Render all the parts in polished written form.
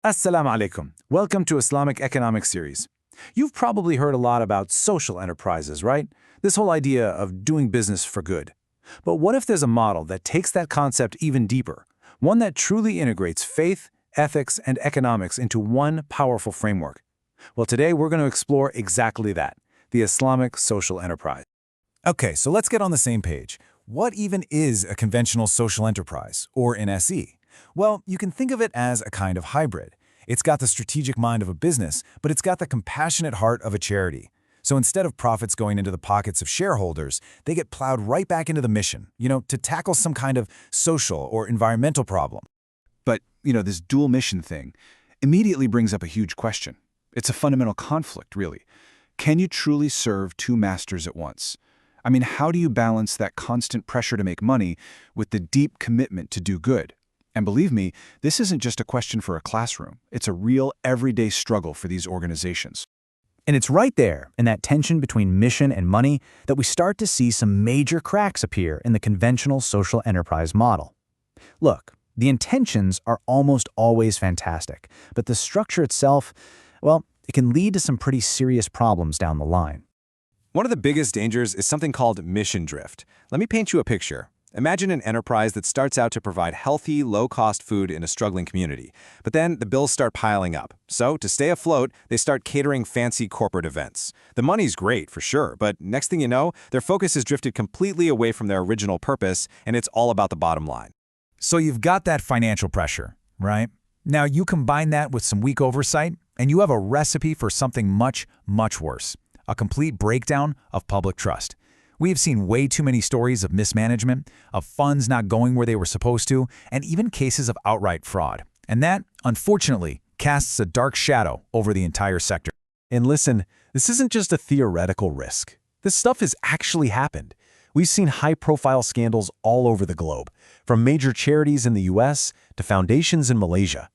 Assalamu alaikum. Welcome to Islamic Economics Series. You've probably heard a lot about social enterprises, right? This whole idea of doing business for good. But what if there's a model that takes that concept even deeper? One that truly integrates faith, ethics, and economics into one powerful framework. Well, today we're going to explore exactly that, the Islamic Social Enterprise. Okay, so let's get on the same page. What even is a conventional social enterprise, or an SE? Well, you can think of it as a kind of hybrid. It's got the strategic mind of a business, but it's got the compassionate heart of a charity. So instead of profits going into the pockets of shareholders, they get plowed right back into the mission, to tackle some kind of social or environmental problem. But, this dual mission thing immediately brings up a huge question. It's a fundamental conflict, really. Can you truly serve two masters at once? I mean, how do you balance that constant pressure to make money with the deep commitment to do good? And believe me, this isn't just a question for a classroom. It's a real everyday struggle for these organizations. And it's right there, in that tension between mission and money, that we start to see some major cracks appear in the conventional social enterprise model. Look, the intentions are almost always fantastic, but the structure itself, well, it can lead to some pretty serious problems down the line. One of the biggest dangers is something called mission drift. Let me paint you a picture. Imagine an enterprise that starts out to provide healthy, low-cost food in a struggling community. But then the bills start piling up. So, to stay afloat, they start catering fancy corporate events. The money's great, for sure, but next thing you know, their focus has drifted completely away from their original purpose, and it's all about the bottom line. So you've got that financial pressure, right? Now you combine that with some weak oversight, and you have a recipe for something much, much worse. A complete breakdown of public trust. We have seen way too many stories of mismanagement, of funds not going where they were supposed to, and even cases of outright fraud. And that, unfortunately, casts a dark shadow over the entire sector. And listen, this isn't just a theoretical risk. This stuff has actually happened. We've seen high-profile scandals all over the globe, from major charities in the US to foundations in Malaysia.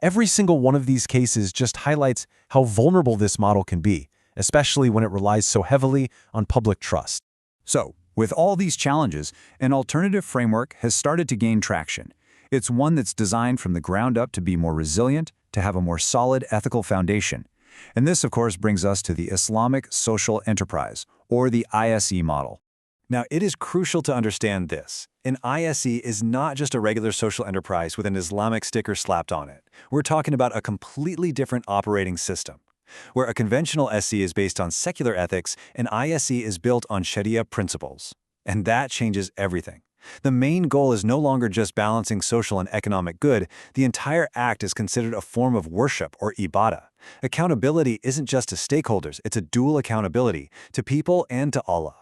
Every single one of these cases just highlights how vulnerable this model can be, especially when it relies so heavily on public trust. So, with all these challenges, an alternative framework has started to gain traction. It's one that's designed from the ground up to be more resilient, to have a more solid ethical foundation. And this, of course, brings us to the Islamic Social Enterprise, or the ISE model. Now, it is crucial to understand this. An ISE is not just a regular social enterprise with an Islamic sticker slapped on it. We're talking about a completely different operating system. Where a conventional SE is based on secular ethics, an ISE is built on Sharia principles. And that changes everything. The main goal is no longer just balancing social and economic good. The entire act is considered a form of worship, or ibadah. Accountability isn't just to stakeholders, it's a dual accountability, to people and to Allah.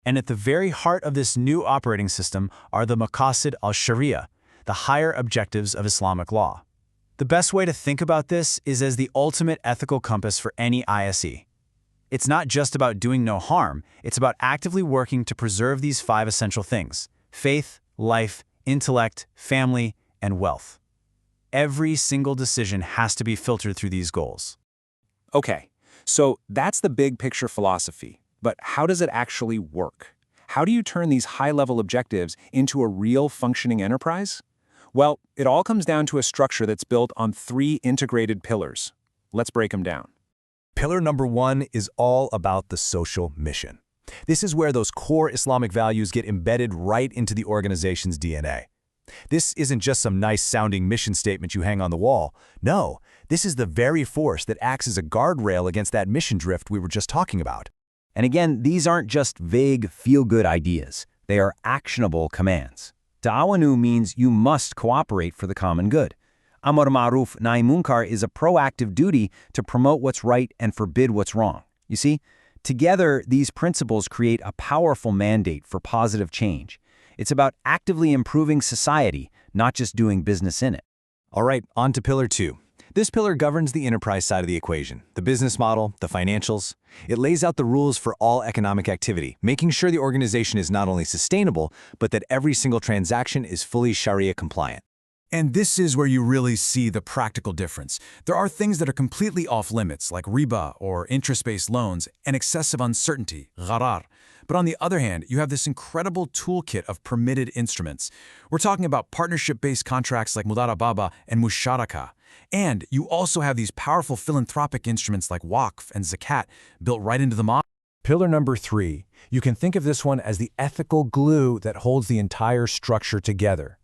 And at the very heart of this new operating system are the Maqasid al-Sharia, the higher objectives of Islamic law. The best way to think about this is as the ultimate ethical compass for any ISE. It's not just about doing no harm, it's about actively working to preserve these 5 essential things: faith, life, intellect, family, and wealth. Every single decision has to be filtered through these goals. Okay, so that's the big picture philosophy. But how does it actually work? How do you turn these high-level objectives into a real functioning enterprise? Well, it all comes down to a structure that's built on 3 integrated pillars. Let's break them down. Pillar number 1 is all about the social mission. This is where those core Islamic values get embedded right into the organization's DNA. This isn't just some nice-sounding mission statement you hang on the wall. No, this is the very force that acts as a guardrail against that mission drift we were just talking about. And again, these aren't just vague, feel-good ideas. They are actionable commands. Ta'awanu means you must cooperate for the common good. Amar ma'ruf nahi munkar is a proactive duty to promote what's right and forbid what's wrong. You see, together, these principles create a powerful mandate for positive change. It's about actively improving society, not just doing business in it. All right, on to pillar 2. This pillar governs the enterprise side of the equation, the business model, the financials. It lays out the rules for all economic activity, making sure the organization is not only sustainable, but that every single transaction is fully Sharia-compliant. And this is where you really see the practical difference. There are things that are completely off limits, like riba or interest-based loans and excessive uncertainty, gharar. But on the other hand, you have this incredible toolkit of permitted instruments. We're talking about partnership-based contracts like Mudarabah and Musharaka. And you also have these powerful philanthropic instruments like Waqf and Zakat built right into the model. Pillar number 3, you can think of this one as the ethical glue that holds the entire structure together.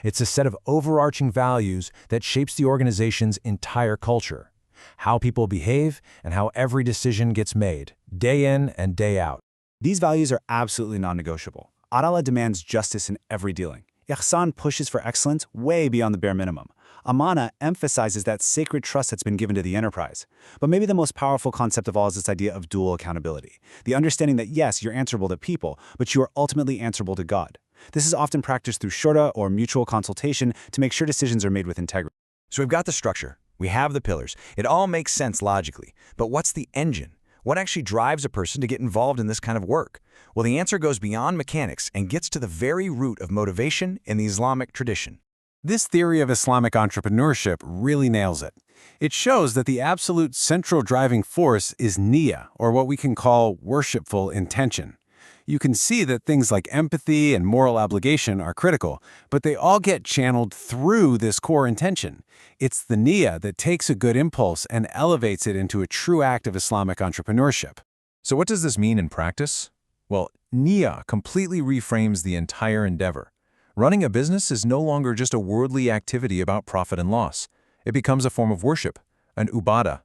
It's a set of overarching values that shapes the organization's entire culture, how people behave and how every decision gets made, day in and day out. These values are absolutely non-negotiable. Adala demands justice in every dealing. Ihsan pushes for excellence way beyond the bare minimum. Amana emphasizes that sacred trust that's been given to the enterprise. But maybe the most powerful concept of all is this idea of dual accountability. The understanding that yes, you're answerable to people, but you are ultimately answerable to God. This is often practiced through shura or mutual consultation to make sure decisions are made with integrity. So we've got the structure, we have the pillars. It all makes sense logically. But what's the engine? What actually drives a person to get involved in this kind of work? Well, the answer goes beyond mechanics and gets to the very root of motivation in the Islamic tradition. This theory of Islamic entrepreneurship really nails it. It shows that the absolute central driving force is niyyah, or what we can call worshipful intention. You can see that things like empathy and moral obligation are critical, but they all get channeled through this core intention. It's the niyyah that takes a good impulse and elevates it into a true act of Islamic entrepreneurship. So what does this mean in practice? Well, Niyyah completely reframes the entire endeavor. Running a business is no longer just a worldly activity about profit and loss. It becomes a form of worship, an ibadah.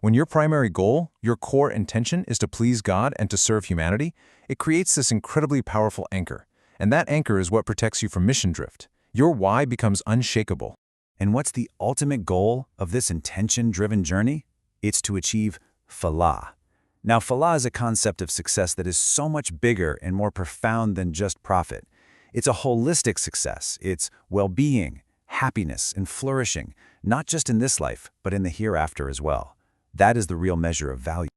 When your primary goal, your core intention is to please God and to serve humanity, it creates this incredibly powerful anchor. And that anchor is what protects you from mission drift. Your why becomes unshakable. And what's the ultimate goal of this intention-driven journey? It's to achieve Falah. Now, Falah is a concept of success that is so much bigger and more profound than just profit. It's a holistic success. It's well-being, happiness, and flourishing, not just in this life, but in the hereafter as well. That is the real measure of value.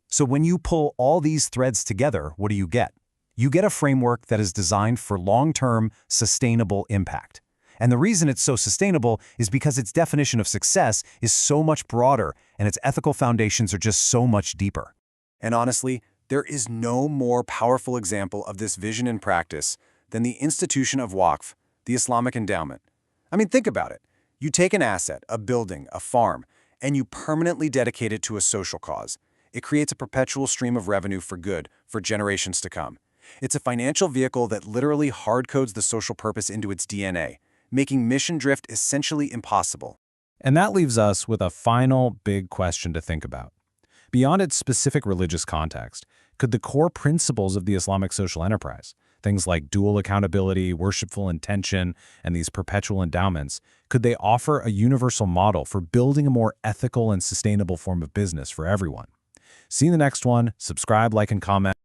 So when you pull all these threads together, what do you get? You get a framework that is designed for long-term, sustainable impact. And the reason it's so sustainable is because its definition of success is so much broader and its ethical foundations are just so much deeper. And honestly, there is no more powerful example of this vision in practice than the institution of Waqf, the Islamic endowment. I mean, think about it. You take an asset, a building, a farm, and you permanently dedicate it to a social cause. It creates a perpetual stream of revenue for good, for generations to come. It's a financial vehicle that literally hard-codes the social purpose into its DNA, making mission drift essentially impossible. And that leaves us with a final big question to think about. Beyond its specific religious context, could the core principles of the Islamic social enterprise, things like dual accountability, worshipful intention, and these perpetual endowments, could they offer a universal model for building a more ethical and sustainable form of business for everyone? See you in the next one. Subscribe, like, and comment.